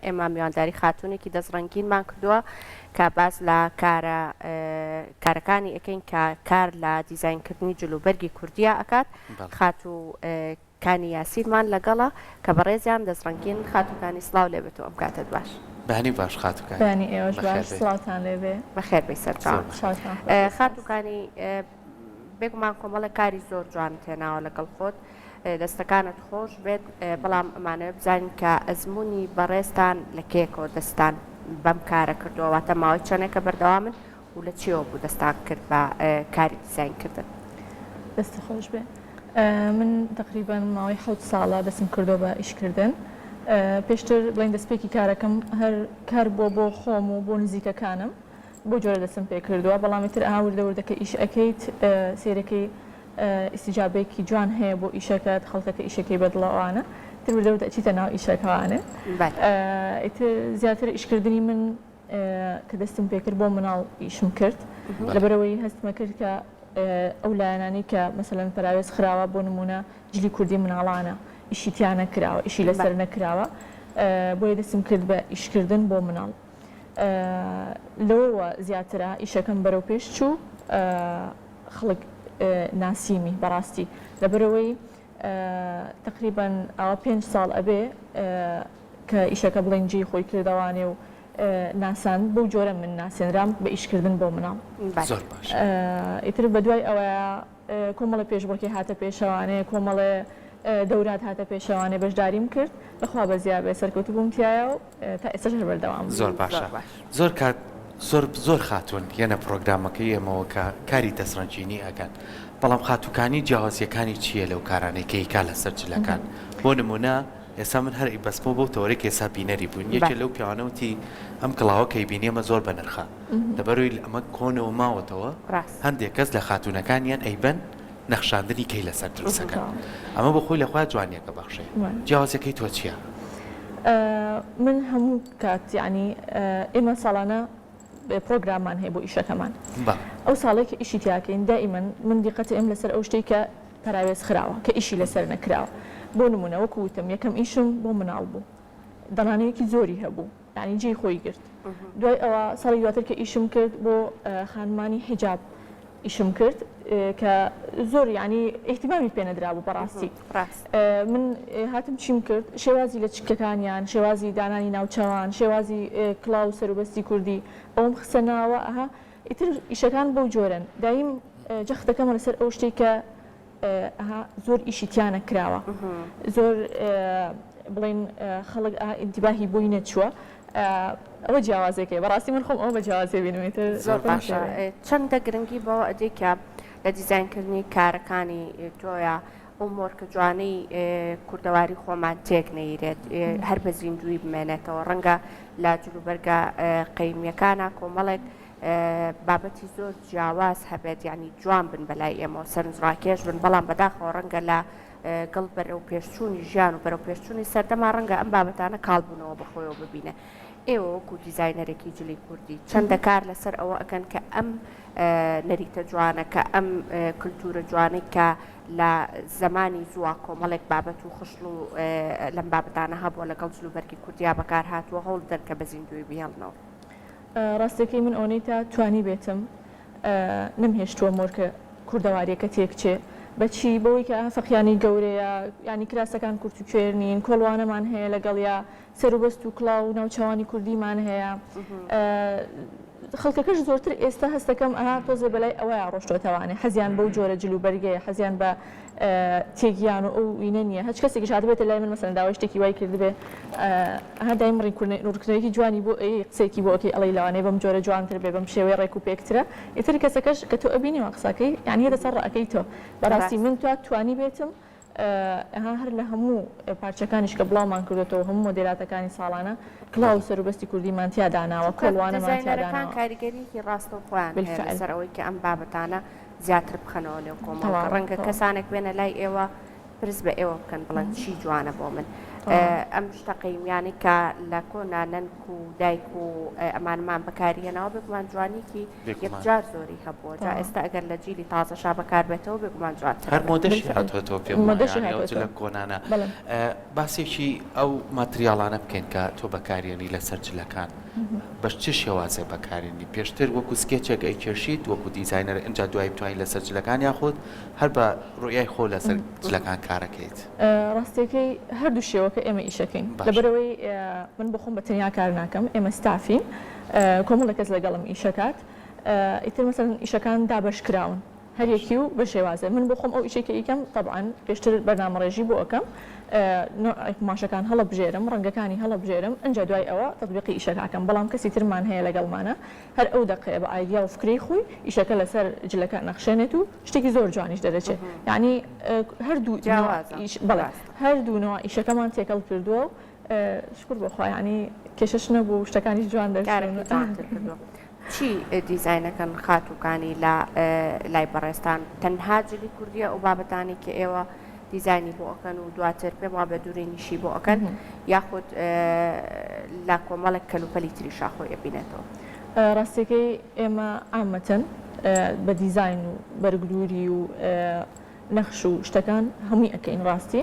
ئێمە میوانداری خاتونێکی دەستڕەنگینمان کردووە کە باز لە کارەکانی ئەەکەین کە کار لە دیزاینکردنی جلوبەرگی کوردیە ئەکات خاتو کانی یاسیرمان لەگەڵە کە بەڕێزیان دەستڕەنگین خاتوکانی سڵاو لێبێتەوە ئەم کاتت باش. بەنی باش خاتوکانی. بەنی ئێوەش باش سڵاتان لێبێ. بەخێر بێ سەرچاو. خاتوکانی بێگومان کۆمەڵە کاری زۆر جوانت هێناوە لەگەڵ خۆت دەستەکانت خۆش بێت بەڵام ئەمانەوە بزانین کە ئەزمموی بەڕێستان لە کێکەوە دەستان بەم کارە کردووەواتە ماوەی چەندێکە بەردەوامن و لە چیەوە بوو دەستان کرد بە کاری دیزاینکردن. دەستە خۆش بێ. من تقریبان ماوەی 7 ساڵە دەستم کردو بە ئیشکردن. پێشتر بڵین دەستپێکی کارەکەم هەر کار بۆ خۆم و بۆ نزیکەکانم بۆ جۆرە دەستم پێ کردووە بەڵامیتر ئاوردەوردەکە ئیش ئەەکەیت سێرەکەی ئیسیجابێکی جوان هەیە بۆ ئیشەکەت خەڵکەکە ئیشەکەی بەدڵەوانە ترودەوردە ئەچیتە ناو ئیشەکەوانە زیاتر ئیشکردنی من کە دەستم پێکرد بۆ مناڵ ئیشم کرد لەبەرەوەی هەستمە کرد کە ئەو لایەنانی کە مەسەلەن پەراوێز خراوە بۆ نمونە جلی کوردی مناڵانە ئیشیتیان نەکراوە ئیشی لەسەر نەکراوە بۆیە دەستم کرد بە ئیشکردن بۆ مناڵ لەوەوە زیاترە ئیشەکەم بەرەو پێش چوو خەڵک ناسیمی بەڕاستی لەبەرەوەی تقریبان ئەوە 5 ساڵ ئەبێ کە ئیشەکە بڵێنجی خۆی کردەوانێ و ناسان بۆ جۆرە من ناسێنرام بە ئیشکردن بۆ مناڵ ئیتر بە دوای ئەوەیە کۆمەڵە پێشبڕکێ هاتە پێشەوانەیە کۆمەڵێ دەورات هاتە پێشەوانێ بەشداریم کرد بەخوا بەزیاد بێ سەرکەوتو بوومتیایە و تا ئێستا هەر بەردەوام زۆر باشە زۆر خاتون یەنە پرۆگرامەکەی ئێمەوە کە کاری دەستڕەنجینی ئەگەن بەڵام خاتوکانی جیاوازیەکانی چییە لەو کارانەی کەیکا لەسەر جلەکان بۆ نمونە ئێستا من هەر بەسمە بۆ تەوەرێک ئێستا بینەری بوون یەکێ لەو پیاوانەوتی ئەم کڵاوەکەی بینێمە زۆر بەنرخە لەبەرەوەی ئەمە کۆنەوە ماوەتەوە هەندێک کەس لە خاتونەکانیان ئەیبەن نەخشاندنی کەی لەسەر دروستەکە ئەمە بۆ خۆی لەخوا جوانیەکە بەخشێ جیاوازەکەی تۆ چییە؟ من هەموو کات یعنی ئێمە ساڵانە پرۆگرامان هەیە بۆ ئیشەکەمان ئەو ساڵێک ئیشی تیاکەین دائیمەن من دیقەتی ئەم لەسەر ئەو شتێک کە پەراوێز خراوە کە ئیشی لەسەر نەکراوە بۆ نمونە وەکو وتم یەکەم ئیشم بۆ مناڵ بوو دەڵانەیەکی زۆری هەبوو یعنی جێی خۆی گرت دوای ئەوە ساڵی دواتر کە ئیشم کرد بۆ خانمانی حیجاب ئیشم کرد کە زۆر ینی احتیمامی پێ نەدرا بوو بەڕاستی من هاتم چیم کرد شێوازی لە چکەکانیان شێوازی دانانی ناوچەوان شێوازی کڵاو سەروبەستی کوردی ئەوم خسە ناوە ئەها ئیتر ئیشەکان بەو جۆرن دایم جەختەکەمە لەسەر ئەو شتێک کە زۆر ئیشیتیانە کراوە زۆر بڵین خەڵک ئینتیباهی بۆی نەچووە ئەوە جیاوازێکەکەی بەڕاستی من خۆم ئەوە بە جیاوازێ بینێتە زۆر باشە چەندە گرنگی بەوە ئەدەی کە لە دیزاینکردنی کارەکانی تۆیە ئەو مۆرکە جوانەی کوردەواری خۆمان تێک نەیرێت هەر بە زیندوی بمێنێتەوە ڕەنگە لە جلوبەرگە قەیمیەکانە کۆمەڵێک بابەتی زۆر جیاواز هەبێت ینی جوان بن بەلای ئێمە سەرنجڕاکێش بن بەڵام بەداخەوە ڕەنگە لە گەڵ بەرەو پێشچوونی ژیان و بەرەو پێشچوونی سەردەما ڕەنگە ئەم بابەتانە کاڵبوونەوە بەخۆیەوە ببینە ئێوە وەکو دیزاینەرێکی جلی کوردی چەندە کار لەسەر ئەوە ئەکەن کە ئەم نەریتە جوانە کە ئەم کللتورە جوانەی کە لە زمانی زووا کۆمەڵێک بابەت و خشل و لەم بابەتانە هەبووە لەگەڵ جلوبەرگی کوردیا بەکار هاتووە هەوڵ دەن کە بە زیندوی بهێڵنەوە ڕاستەکەی من ئەوەی تا توانی بێتم نمهێشتووە مۆرکە کوردەواریەکە تێکچێ بەچی بەوەی کە فەقیانی گەورەیە ینی کراسەکان کورت و کوێر نین کۆڵوانەمان هەیە لەگەڵیا سەروبەست و کڵاو و ناوچەوانی کوردیمان هەیە خەڵکەکەش زۆرتر ئێستا هەستەکەم ئەها تۆزە بەلای ئەوەیە ڕۆشتۆتەوانێ حەزیان بەو جۆرە جلوبەرگەیە حەزیان بە تێگیان و ئەو وینە نییە هەچ کەسێکی هاتبێتە لای من مەسەن داوای شتێکی وای کردبێ ئەها دایم ڕێکردنەوەیەکی جوانی بۆ قسێکی بۆ ئەوکەی ئەڵی لەوانەیە بەم جۆرە جوانتر بێ بەم شێوەی ڕێک و پێکترە ئیتر کەسەکەش کە تۆ ئەبینیوە قسەکەی یعنی هێدە سەر ڕەکەی تۆ بەڕاستی من توانی بێتم هەر لە هەموو پارچەکانیش کە بڵاومان کردێتەوە هەموو مۆدێلاتەکانی ساڵانە کڵاو سەروبەستی کوردیمان تیا داناوە کۆڵوانەمان تیا داناوە کاریگەریی ڕاستە و خۆیان لەسەر ئەوەی کە ئەم بابەتانە زیاتر بخەنەوە لێو کۆمەڵ ڕەنگە کەسانێک بێنە لای ئێوە پرس بە ئێوە بکەن بڵێن چی جوانە بۆ من ئەم شتە قەیمیانەی کە لە کۆنا نەنک و دایک و ئەمانمان بەکارهێنەوە بگومان جوانیکی یەکجار زۆری هەبووە جا ئێستا ئەگەر لە جیلی تازەشا بەکاربێتەوە بگومان جوانتر هەر مۆدەشی هاتوۆتەوە پێم لە کۆنانە باسێکی ئەو ماتریاڵانە بکەین کە تۆ بەکارێنی لەسەر جلەکان بەش چ شێوازێ بەکارێنی پێشتر وەکو سکێچێک ئەی کێشیت وەکو دیزاینەر اینجا دوای بتوانین لەسەر جلەکان یاخود هەر بە ڕوئای خۆ لەسەر جلەکان کارەکەیت ڕاستیەکەی هەردوو شێوەکە ئێمە ئیشەکەین لەبەرەوەی من بخۆم بە تەنیا کار ناکەم ئێمە ستافین کۆمەڵە کەس لەگەڵم ئیشەکات ئیتر مەسەڵەن ئیشەکان دابەشکراون هەرێکی و بە شێوازە من بخۆم ئەو ئیشێکی ئیکەم طبعاً پێشتر بەرنامەڕێژی بۆ ئەەکەم ماشەکان هەڵەبژێرم ڕەنگەکانی هەڵەبژێرم ئەنجا دوای ئەوە تەطبیقی ئیشەکەکەم بەڵام کەسی ترمان هەیە لەگەڵمانە هەر ئەو دقەیە بە ئایدیا و فکری خۆی ئیشەکە لەسەر جلەکە نەخشێنێت و شتێکی زۆر جوانیش دەرەچێت یعنی هەردوونەوە ئیشەکەمان تێکەڵ کردووە و شکر بۆخوا ینی کێشەش نەبوو شتەکانیش جوان دەکردووە چی دیزاینەکەن خاتووکانی لای بەڕێستان تەنها جلی کوردیە ئەو بابەتانی کە ئێوە دیزانی بۆ ئەەکەن و دواتر پێم وا بە دوورێنیشی بۆ ئەەکەن یاخود لا کۆمەڵێک کەلوپەلی تریشا خۆی ئەبینێتەوە ڕاستیەکەی ئێمە ئامەتەن بە دیزاین و بەرگلووری و نەخش و شتەکان هەمووی ئەەکەین ڕاستی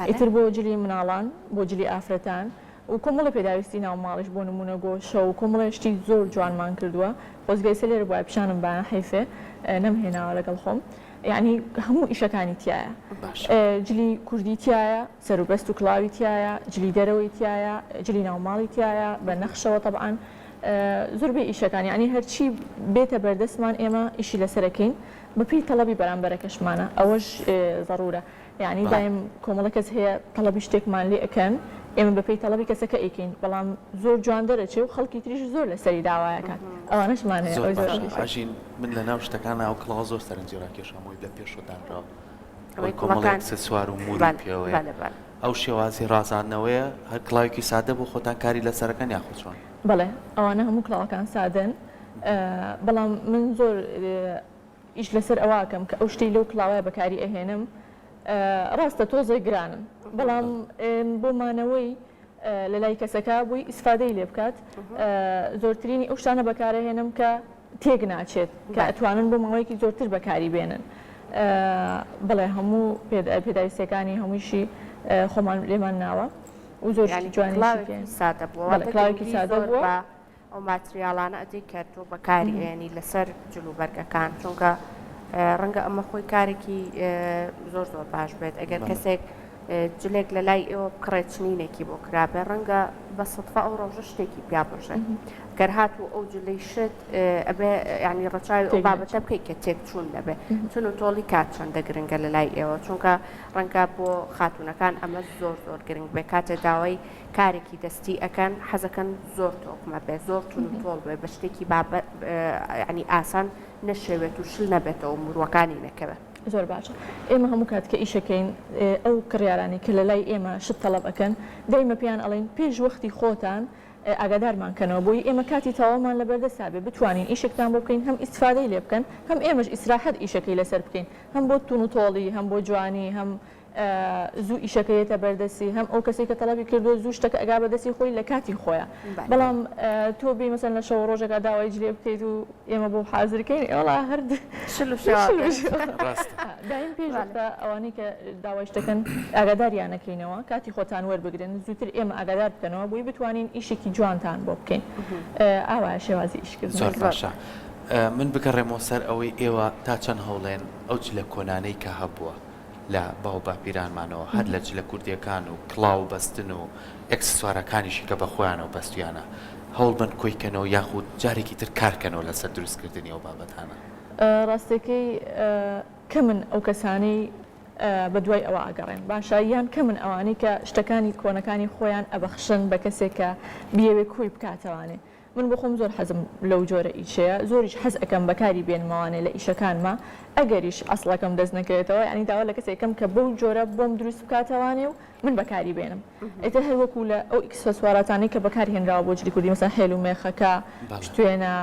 ئیتر بۆ جلی مناڵان بۆ جلی ئافرەتان و کۆمەڵە پێداویستی ناوماڵش بۆ نمونە گۆشە و کۆمەڵێشتی زۆر جوانمان کردووە خۆزگای سەلێر بۆ پیشانم بانە حیفێ نەمهێناوە لەگەڵ خۆم یعنی هەموو ئیشەکانی تایە جلی کوردی تایە سەروبەست و کڵاوی تایە جلی دەرەوەی تایە جلی ناوماڵی تایە بە نەخشەوە طبعاً زۆربەی ئیشەکانی ینی هەرچی بێتە بەردەستمان ئێمە ئیشی لەسەرەکەین بەپی تەڵەبی بەرامبەرەکەشمانە ئەوەش ضرورە یعنی دایم کۆمەڵە کەس هەیە تەڵەبی شتێکمان لێ ئەەکەن ئێمە بەپی تەڵەبی کەسەکە ئیکەین بەڵام زۆر جوان دەرەچێ و خەڵکی تریش زۆر لەسەری داوایەکان ئەوانەشمان هەیەژین من لە ناو شتەکان ئەو کڵاو زۆر سەرنجێڕاکێشەمەوەی لە پێشدانراوە کۆمەڵێک سوار و موری پێوەیە ئەو شێوازی ڕازاندنەوەیە هەر کڵاوێکی سادە بۆ خۆتان کاری لەسەرەکەن یاخود چۆن بەڵێ ئەوانە هەموو کڵاوەکان سادەن بەڵام من زۆر ئیش لەسەر ئەواکەم کە ئەو شتەی لەو کڵاوەیە بەکاری ئەهێنم ڕاستە تۆزێک گرانن بەڵام بۆمانەوەی لە لای کەسەکە بووی ئیسفادەی لێ بکات زۆرترینی ئەو شتانە بەکارەهێنم کە تێک ناچێت کە ئەتوانن بۆ ماوەیەکی زۆرتر بەکاری بێنن بڵێ هەموو پێداویستەکانی هەموویشی خۆمان لێمان ناوە و زۆر جوانی سادە بووەکڵاوێکی سادە بووە ئەو ماتریاڵانە ئەدەی کردو بەکاری ئێنی لەسەر جلوبەرگەکان چونکە ڕەنگە ئەمە خۆی کارێکی زۆر زۆر باش بێت ئەگەر کەسێک جلێک لە لای ئێوە بکڕێچنینێکی بۆ کرابێ ڕەنگە بە سەدفە ئەو ڕۆژە شتێکی پیا بژێت گەر هاتوو ئەو جلەی شت ئەبێ ینی ڕەچاوی ئەو بابەتە بکەیت کە تێک چوون دەبێ چون و تۆڵی کات چەندە گرنگە لە لای ئێوە چونکە ڕەنگە بۆ خاتونەکان ئەمە زۆر زۆر گرنگ بێ کاتێ داوای کارێکی دەستی ئەەکەن حەزەکەن زۆر تۆکمە بێ زۆر چون و تۆڵ بێ بە شتێکی ینی ئاسان نەشێوێت و شل نەبێتەوە مروەکانی نەکەوێت زۆر باشە ئێمە هەموو کات کە ئیشەکەین ئەو کڕیارانی کە لە لای ئێمە شت تەڵەب ئەەکەن دەیمە پێیان ئەڵێن پێش وەختی خۆتان ئاگادارمانکەنەوە بۆی ئێمە کاتی تەواومان لە بەردەسا بێ بتوانین ئیشێکتان بۆ بکەین هەم ئیسفادەی لێ بکەن هەم ئێمەش ئیسراحەت ئیشەکەی لەسەر بکەین هەم بۆ تون و تۆڵی هەم بۆ جوانی هەم زوو ئیشەکەیەتە بەردەسی هەم ئەو کەسی کە تەڵەبی کردو زوو شتەکە ئەگا بەدەستی خۆی لە کاتی خۆیان بەڵام تۆ بێ مەسەن لە شەو ڕۆژێکا داوای جلێ بکەیت و ئێمە بۆ حازرکەین ئێوەڵا هەرد دایم پێشتا ئەوانەی کە داوای شتەکەن ئاگاداریانەکەینەوە کاتی خۆتان وەربگرن زووتر ئێمە ئاگادار بکەنەوە بۆی بتوانین ئیشێکی جوانتان بۆ بکەین ئاوایە شێوازی ئیشکردن زۆر باشە من بگەڕێمەوە سەر ئەوەی ئێوە تا چەند هەوڵێن ئەو جلە کۆنانەی کە هەبووە لە باو باپیرانمانەوە هەر لە جلە کوردیەکان و کڵاو بەستن و ئەکسسوارەکانیشی کە بە خۆیانەوە بەستویانە هەوڵ بن کۆیکەنەوە یاخود جارێکی تر کارکەنەوە لەسەر دروستکردنی ئەو بابەتانە ڕاستەکەی کە من ئەو کەسانەی بە دوای ئەوە ئاگەڕێن باشە یان کە من ئەوانەی کە شتەکانی کۆنەکانی خۆیان ئەبەخشن بە کەسێک کە بیەوێ کۆی بکاتەوانێ من بخۆم زۆر حەزم لەو جۆرە ئیشەیە زۆریش حەز ئەەکەم بەکاری بێنمەوانێ لە ئیشەکانمە ئەگەریش ئەسڵەکەم دەست نەکرێتەوە ینی داوا لە کەسێکم کە بەو جۆرە بۆم دروست بکاتەوانێ و من بەکاری بێنم ئیتر هەروەکو لە ئەو ئیکسسواراتانی کە بەکاری هێنراوە بۆ جلی کوردی مەسەن هێل و مێخەکە شتوێنە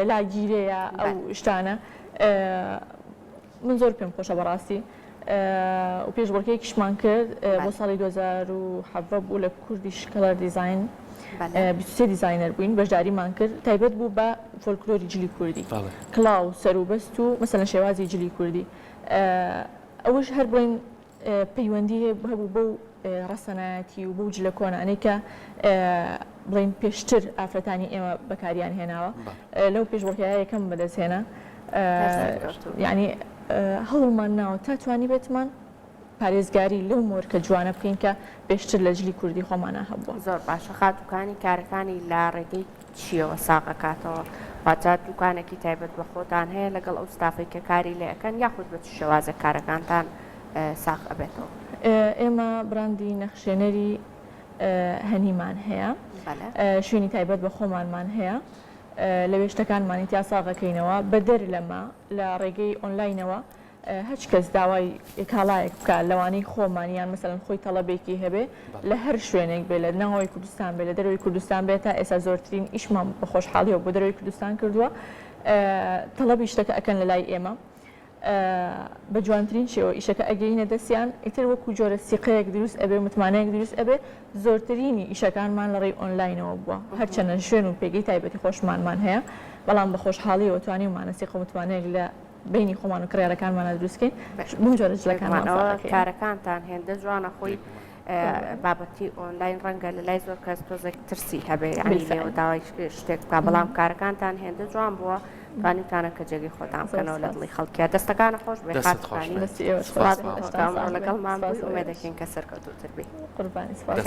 لاگیرەیە ئەو شتانە من زۆر پێم خۆشە بەڕاستی و پێشبڕکەیەکیشمان کرد بۆ ساڵی 2017 بوو لە کوردیش کەلەر دیزاین 23 دیزاینەر بووین بەشداریمان کرد تایبەت بوو بە فۆلکلۆری جلی کوردی کڵاو سەروبەست و مەسەلەن شێوازی جلی کوردی ئەوەش هەر بڵین پەیوەندی هەبوو بەو ڕەسەنایەتی و بەو جلە کۆنانەی کە بڵین پێشتر ئافرەتانی ئێمە بەکاریان هێناوە لەو پێشبڕکەیە یەکەم بەدەستهێنا یعنی هەوڵمان ناوە تا توانی بێتمان پارێزگاری لەو مۆرکە جوانە بکەین کە پێشتر لە جلی کوردی خۆمانە هەبووە زۆر باشە خاتووکانی کارەکانی لا ڕێگەی چیەوە ساغەکاتەوە واجات دوکانێکی تایبەت بە خۆتان هەیە لەگەڵ ئەو ستافی کە کاری لێ ئەەکەن یاخود بە شێوازە کارەکانتان ساغ ئەبێتەوە ئێمە براندی نەخشێنەری هەنیمان هەیە شوێنی تایبەت بە خۆمانمان هەیە لە وێشتەکانمانی تیا ساغەکەینەوە بەدەر لەمە لە ڕێگەی ئۆنلاینەوە هەچ کەس داوای کاڵایەک بکە لەوانەی خۆمانیان مەسەلەن خۆی تەڵەبێکی هەبێ لە هەر شوێنێک بێ لە ناوەوەی کوردستان بێ لە دەروی کوردستان بێت تا ئێستا زۆرترین ئیشمان بە خۆشحاڵیەوە بۆ دەروی کوردستان کردووە تەڵەبی شتەکە ئەکەن لە لای ئێمە بە جوانترین شێوە ئیشەکە ئەگەینە دەستیان ئیتر وەکو جۆرە سیقەیەک دروست ئەبێ متمانەیەک دروست ئەبێ زۆرترینی ئیشەکانمان لە ڕێی ئۆنلاینەوە بووە هەرچەنە شوێن و پێگەی تایبەتی خۆشمانمان هەیە بەڵام بە خۆشحاڵیەوە توانی ومانە سیق و متمانەیەک لە بینی خۆمان و کڕێرەکانمانە دروستکەین بۆ جۆرە جلەکانەوە کارەکانتان هێندە جوانە خۆی بابەتی ئۆنلاین ڕەنگە لە لای زۆر کەس تۆزێک ترسی هەبێ ینی داوای شتێک بکە بەڵام کارەکانتان هێندە جوان بووە توانیتانە کە جێگی خۆتان بکەنەوە لە دڵی خەڵکیە دەستەکانە خۆش بێ خاتوکانی لەگەڵمان بووی ئومێدەکەین کە سەرکەوتووتر بێ قوربانی سپاس